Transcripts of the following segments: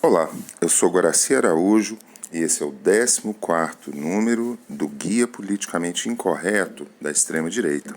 Olá, eu sou Guaraci Araújo e esse é o 14º número do Guia Politicamente Incorreto da Extrema-Direita.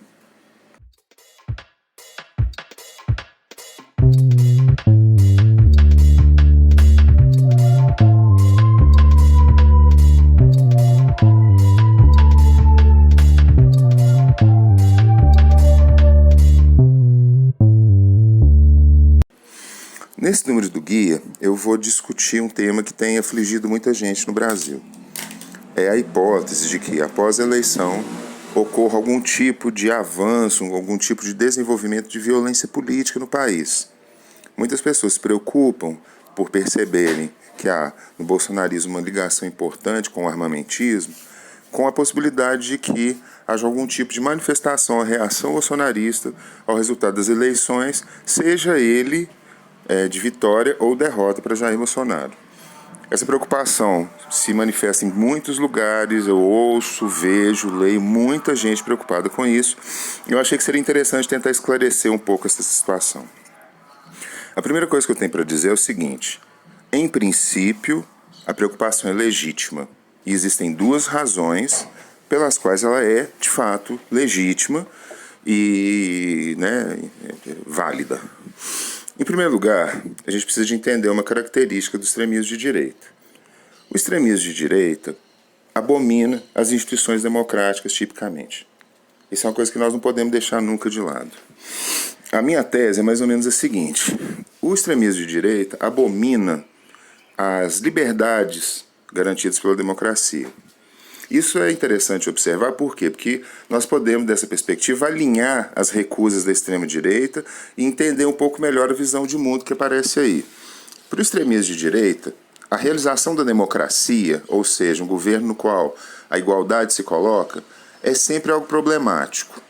Nesse número do guia, eu vou discutir um tema que tem afligido muita gente no Brasil. É a hipótese de que, após a eleição, ocorra algum tipo de avanço, algum tipo de desenvolvimento de violência política no país. Muitas pessoas se preocupam por perceberem que há no bolsonarismo uma ligação importante com o armamentismo, com a possibilidade de que haja algum tipo de manifestação, a reação bolsonarista ao resultado das eleições, seja ele de vitória ou derrota para Jair Bolsonaro. Essa preocupação se manifesta em muitos lugares, eu ouço, vejo, leio muita gente preocupada com isso, e eu achei que seria interessante tentar esclarecer um pouco essa situação. A primeira coisa que eu tenho para dizer é o seguinte: em princípio, a preocupação é legítima, e existem duas razões pelas quais ela é, de fato, legítima e válida. Em primeiro lugar, a gente precisa de entender uma característica do extremismo de direita. O extremismo de direita abomina as instituições democráticas, tipicamente. Isso é uma coisa que nós não podemos deixar nunca de lado. A minha tese é mais ou menos a seguinte: o extremismo de direita abomina as liberdades garantidas pela democracia. Isso é interessante observar, por quê? Porque nós podemos, dessa perspectiva, alinhar as recusas da extrema-direita e entender um pouco melhor a visão de mundo que aparece aí. Para o extremismo de direita, a realização da democracia, ou seja, um governo no qual a igualdade se coloca, é sempre algo problemático.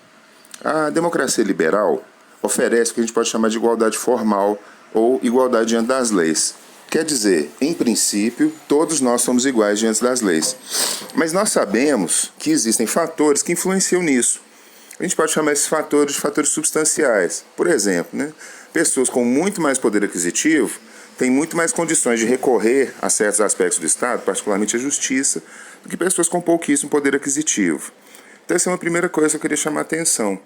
A democracia liberal oferece o que a gente pode chamar de igualdade formal ou igualdade diante das leis. Quer dizer, em princípio, todos nós somos iguais diante das leis. Mas nós sabemos que existem fatores que influenciam nisso. A gente pode chamar esses fatores de fatores substanciais. Por exemplo, pessoas com muito mais poder aquisitivo têm muito mais condições de recorrer a certos aspectos do Estado, particularmente a justiça, do que pessoas com pouquíssimo poder aquisitivo. Então essa é uma primeira coisa que eu queria chamar a atenção.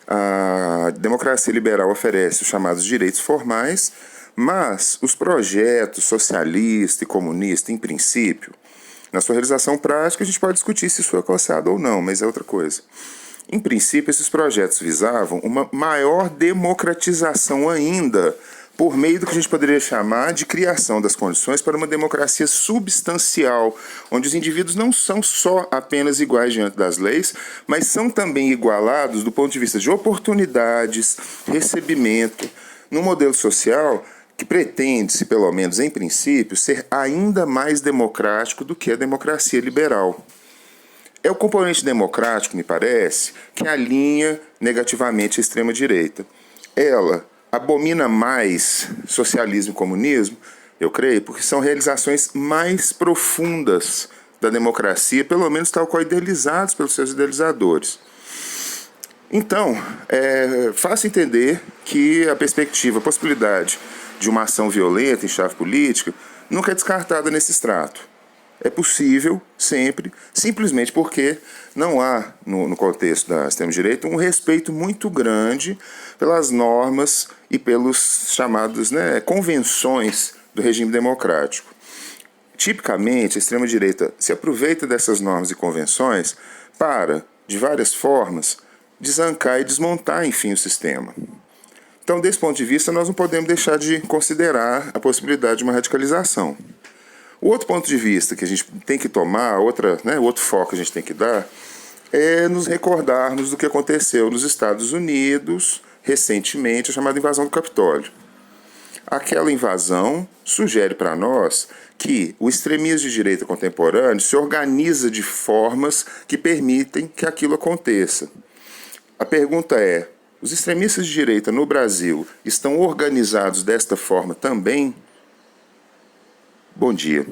A democracia liberal oferece os chamados direitos formais, mas os projetos socialista e comunista, em princípio, na sua realização prática, a gente pode discutir se isso foi alcançado ou não, mas é outra coisa. Em princípio, esses projetos visavam uma maior democratização ainda, por meio do que a gente poderia chamar de criação das condições para uma democracia substancial, onde os indivíduos não são só apenas iguais diante das leis, mas são também igualados do ponto de vista de oportunidades, recebimento, num modelo social que pretende-se, pelo menos em princípio, ser ainda mais democrático do que a democracia liberal. É o componente democrático, me parece, que alinha negativamente a extrema-direita. Ela abomina mais socialismo e comunismo, eu creio, porque são realizações mais profundas da democracia, pelo menos tal qual idealizados pelos seus idealizadores. Então, é fácil entender que a perspectiva, a possibilidade de uma ação violenta em chave política nunca é descartada nesse extrato. É possível, sempre, simplesmente porque não há, no contexto da extrema-direita, um respeito muito grande pelas normas e pelos chamados convenções do regime democrático. Tipicamente, a extrema-direita se aproveita dessas normas e convenções para, de várias formas, desancar e desmontar, enfim, o sistema. Então, desse ponto de vista, nós não podemos deixar de considerar a possibilidade de uma radicalização. O outro ponto de vista que a gente tem que tomar, outro foco que a gente tem que dar, é nos recordarmos do que aconteceu nos Estados Unidos, recentemente, a chamada invasão do Capitólio. Aquela invasão sugere para nós que o extremismo de direita contemporâneo se organiza de formas que permitem que aquilo aconteça. A pergunta é: os extremistas de direita no Brasil estão organizados desta forma também? Bom dia.